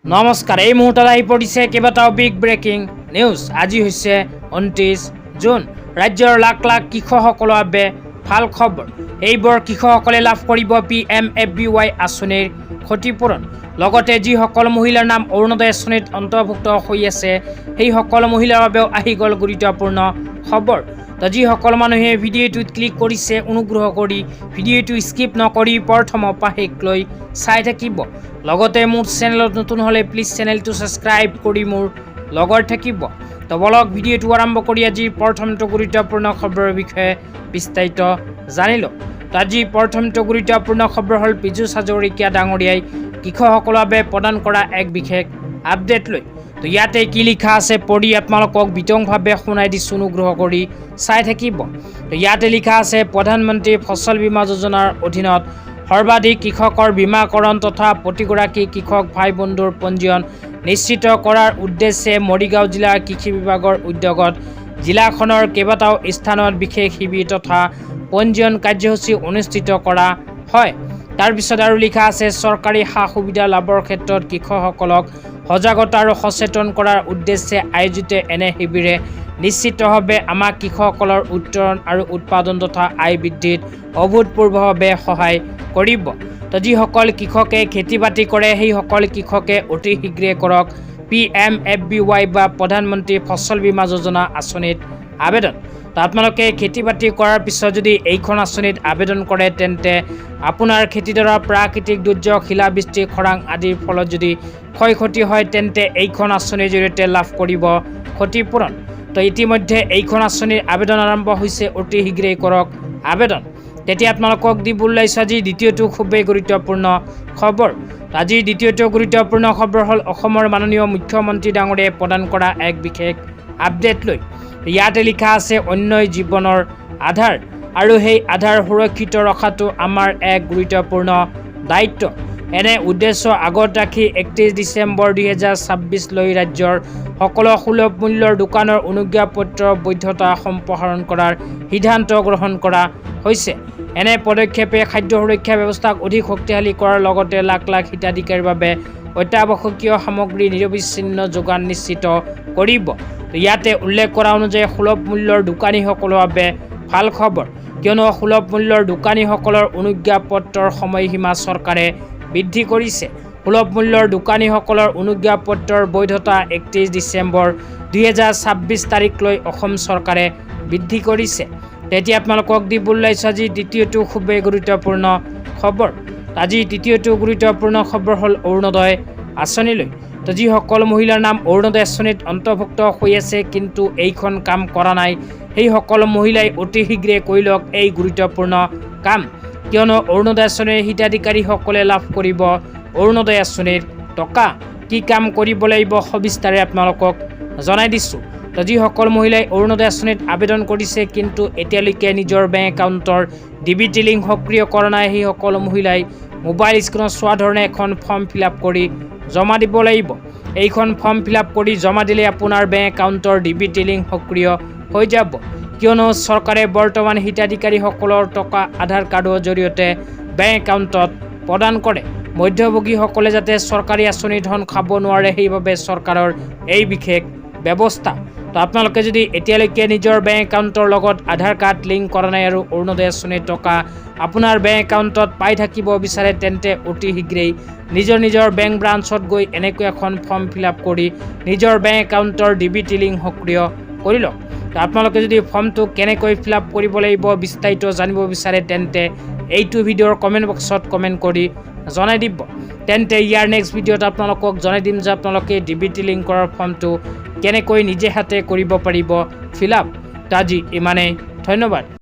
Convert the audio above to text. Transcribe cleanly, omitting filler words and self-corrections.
নমস্কাৰ, এই মুহূৰ্তত আহি পৰিছে কেইবাটাও বিগ ব্ৰেকিং নিউজ। আজি হৈছে 29 জুন। ৰাজ্যৰ লাখ লাখ কৃষকসকলৰ বাবে ভাল খবৰ। এইবোৰ কৃষকসকলে লাভ কৰিব PMFBY আঁচনিৰ ক্ষতিপূৰণ। লগতে যিসকল মহিলাৰ নাম অৰুণোদয় আঁচনিত অন্তৰ্ভুক্ত হৈ আছে সেই সকলো মহিলাৰ বাবেও আহি গ'ল গুৰুত্বপূৰ্ণ খবৰ। তো যিসকল মানুহে ভিডিঅ'টোত ক্লিক কৰিছে অনুগ্ৰহ কৰি ভিডিঅ'টো স্কিপ নকৰি প্ৰথমৰ পৰা শেষলৈ চাই থাকিব। লগতে মোৰ চেনেলত নতুন হ'লে প্লিজ চেনেলটো ছাবস্ক্ৰাইব কৰি মোৰ লগত থাকিব। তো বলক ভিডিঅ'টো আৰম্ভ কৰি আজিৰ প্ৰথমটো গুৰুত্বপূৰ্ণ খবৰৰ বিষয়ে বিস্তাৰিত জানিলোঁ। তো আজি প্ৰথমটো গুৰুত্বপূৰ্ণ খবৰ হ'ল পীযুষ হাজৰিকা ডাঙৰীয়াই কৃষকসকলৰ বাবে প্ৰদান কৰা এক বিশেষ আপডেট লৈ। তো ইয়াতে কি লিখা আছে পঢ়ি আপোনালোকক বিতংভাৱে শুনাই দিছোঁ, অনুগ্ৰহ কৰি চাই থাকিব। তো ইয়াতে লিখা আছে প্ৰধানমন্ত্ৰী ফচল বীমা যোজনাৰ অধীনত সৰ্বাধিক কৃষকৰ বীমাকৰণ তথা প্ৰতিগৰাকী কৃষক ভাই বন্ধুৰ পঞ্জীয়ন নিশ্চিত কৰাৰ উদ্দেশ্যে মৰিগাঁও জিলাৰ কৃষি বিভাগৰ উদ্যোগত জিলাখনৰ কেইবাটাও স্থানত বিশেষ শিবিৰ তথা পঞ্জীয়ন কাৰ্যসূচী অনুষ্ঠিত কৰা হয়। তাৰপিছত আৰু লিখা আছে চৰকাৰী সা সুবিধা লাভৰ ক্ষেত্ৰত কৃষকসকলক সজাগতা আৰু সচেতন কৰাৰ উদ্দেশ্যে আয়োজিত এনে শিবিৰে নিশ্চিতভাৱে আমাৰ কৃষকসকলৰ উত্তৰণ আৰু উৎপাদন তথা আয় বৃদ্ধিত অভূতপূৰ্বভাৱে সহায় কৰিব। তো যিসকল কৃষকে খেতি বাতি কৰে সেইসকল কৃষকে অতি শীঘ্ৰে কৰক PMFBY বা প্ৰধানমন্ত্ৰী ফচল বীমা যোজনা আঁচনিত আবেদন। তো আপোনালোকে খেতি বাতি কৰাৰ পিছত যদি এইখন আঁচনিত আবেদন কৰে তেন্তে আপোনাৰ খেতিডৰা প্ৰাকৃতিক দুৰ্যোগ, শিলাবৃষ্টি, খৰাং আদিৰ ফলত যদি ক্ষয় ক্ষতি হয় তেন্তে এইখন আঁচনিৰ জৰিয়তে লাভ কৰিব ক্ষতিপূৰণ। তো ইতিমধ্যে এইখন আঁচনিৰ আবেদন আৰম্ভ হৈছে, অতি শীঘ্ৰেই কৰক আবেদন। তেতিয়া আপোনালোকক দিব ওলাইছোঁ আজি দ্বিতীয়টো খুবেই গুৰুত্বপূৰ্ণ খবৰ। আজিৰ দ্বিতীয়টো গুৰুত্বপূৰ্ণ খবৰ হ'ল অসমৰ মাননীয় মুখ্যমন্ত্ৰী ডাঙৰীয়াই প্ৰদান কৰা এক বিশেষ আপডেট লৈ। ইয়াতে লিখা আছে অন্যই জীৱনৰ আধাৰ আৰু সেই আধাৰ সুৰক্ষিত ৰখাটো আমাৰ এক গুৰুত্বপূৰ্ণ দায়িত্ব। এনে উদ্দেশ্য আগত ৰাখি 31 ডিচেম্বৰ 2026 লৈ ৰাজ্যৰ সকলো সুলভ মূল্যৰ দোকানৰ অনুজ্ঞাপত্ৰৰ বৈধতা সম্প্ৰসাৰণ কৰাৰ সিদ্ধান্ত গ্ৰহণ কৰা হৈছে। এনে পদক্ষেপে খাদ্য সুৰক্ষা ব্যৱস্থাক অধিক শক্তিশালী কৰাৰ লগতে লাখ লাখ হিতাধিকাৰীৰ বাবে অত্যাৱশ্যকীয় সামগ্ৰীৰ নিৰবিচ্ছিন্ন যোগান নিশ্চিত কৰিব। ইয়াতে উল্লেখ কৰা অনুযায়ী সুলভ মূল্যৰ দোকানীসকলৰ বাবে ভাল খবৰ, কিয়নো সুলভ মূল্যৰ দোকানীসকলৰ অনুজ্ঞাপত্ৰৰ সময়সীমা চৰকাৰে বৃদ্ধি কৰিছে। সুলভ মূল্যৰ দোকানীসকলৰ অনুজ্ঞাপত্ৰৰ বৈধতা 31 ডিচেম্বৰ 2026 তাৰিখলৈ অসম চৰকাৰে বৃদ্ধি কৰিছে। তেতিয়া আপোনালোকক দিব ওলাইছোঁ আজি দ্বিতীয়টো খুবেই গুৰুত্বপূৰ্ণ খবৰ। আজি দ্বিতীয়টো গুৰুত্বপূৰ্ণ খবৰ হ'ল অৰুণোদয় আঁচনিলৈ। তো যিসকল মহিলাৰ নাম অৰুণোদয় আঁচনিত অন্তৰ্ভুক্ত হৈ আছে কিন্তু এইখন কাম কৰা নাই সেই সকলো মহিলাই অতি শীঘ্ৰে কৰি লওক এই গুৰুত্বপূৰ্ণ কাম, কিয়নো অৰুণোদয় আঁচনিৰ হিতাধিকাৰীসকলে লাভ কৰিব অৰুণোদয় আঁচনিৰ টকা। কি কাম কৰিব লাগিব সবিস্তাৰে আপোনালোকক জনাই দিছোঁ। তো যিসকল মহিলাই অৰুণোদয় আঁচনিত আবেদন কৰিছে কিন্তু এতিয়ালৈকে নিজৰ বেংক একাউণ্টৰ DBT লিংক সক্ৰিয় কৰা নাই সেই সকলো মহিলাই মোবাইল স্ক্ৰীনত চোৱা ধৰণে এখন ফৰ্ম ফিল আপ কৰি জমা দিব লাগিব। এইখন ফৰ্ম ফিল আপ কৰি জমা দিলে আপোনাৰ বেংক একাউণ্টৰ DBT লিংক সক্ৰিয় হৈ যাব, কিয়নো চৰকাৰে বৰ্তমান হিতাধিকাৰীসকলৰ টকা আধাৰ কাৰ্ডৰ জৰিয়তে বেংক একাউণ্টত প্ৰদান কৰে। মধ্যভোগীসকলে যাতে চৰকাৰী আঁচনিৰ ধন খাব নোৱাৰে সেইবাবে চৰকাৰৰ এই বিশেষ ব্যৱস্থা। তো আপোনালোকে যদি এতিয়ালৈকে নিজৰ বেংক একাউণ্টৰ লগত আধাৰ কাৰ্ড লিংক কৰা নাই আৰু অৰুণোদয় আঁচনিৰ টকা আপোনাৰ বেংক একাউণ্টত পাই থাকিব বিচাৰে তেন্তে অতি শীঘ্ৰেই নিজৰ বেংক ব্ৰাঞ্চত গৈ এনেকৈ এখন ফৰ্ম ফিল আপ কৰি নিজৰ বেংক একাউণ্টৰ DBT লিংক সক্ৰিয় কৰি লওক। তো আপোনালোকে যদি ফৰ্মটো কেনেকৈ ফিল আপ কৰিব লাগিব বিস্তাৰিত জানিব বিচাৰে তেন্তে এইটো ভিডিঅ'ৰ কমেণ্ট বক্সত কমেণ্ট কৰি জনাই দিব। তেন্তে ইয়াৰ নেক্সট ভিডিঅ'ত আপোনালোকক জনাই দিম যে আপোনালোকে DBT লিংকৰ ফৰ্মটো কেনেকৈ নিজে হাতে কৰিব পাৰিব ফিল আপ। তো আজি ইমানেই, ধন্যবাদ।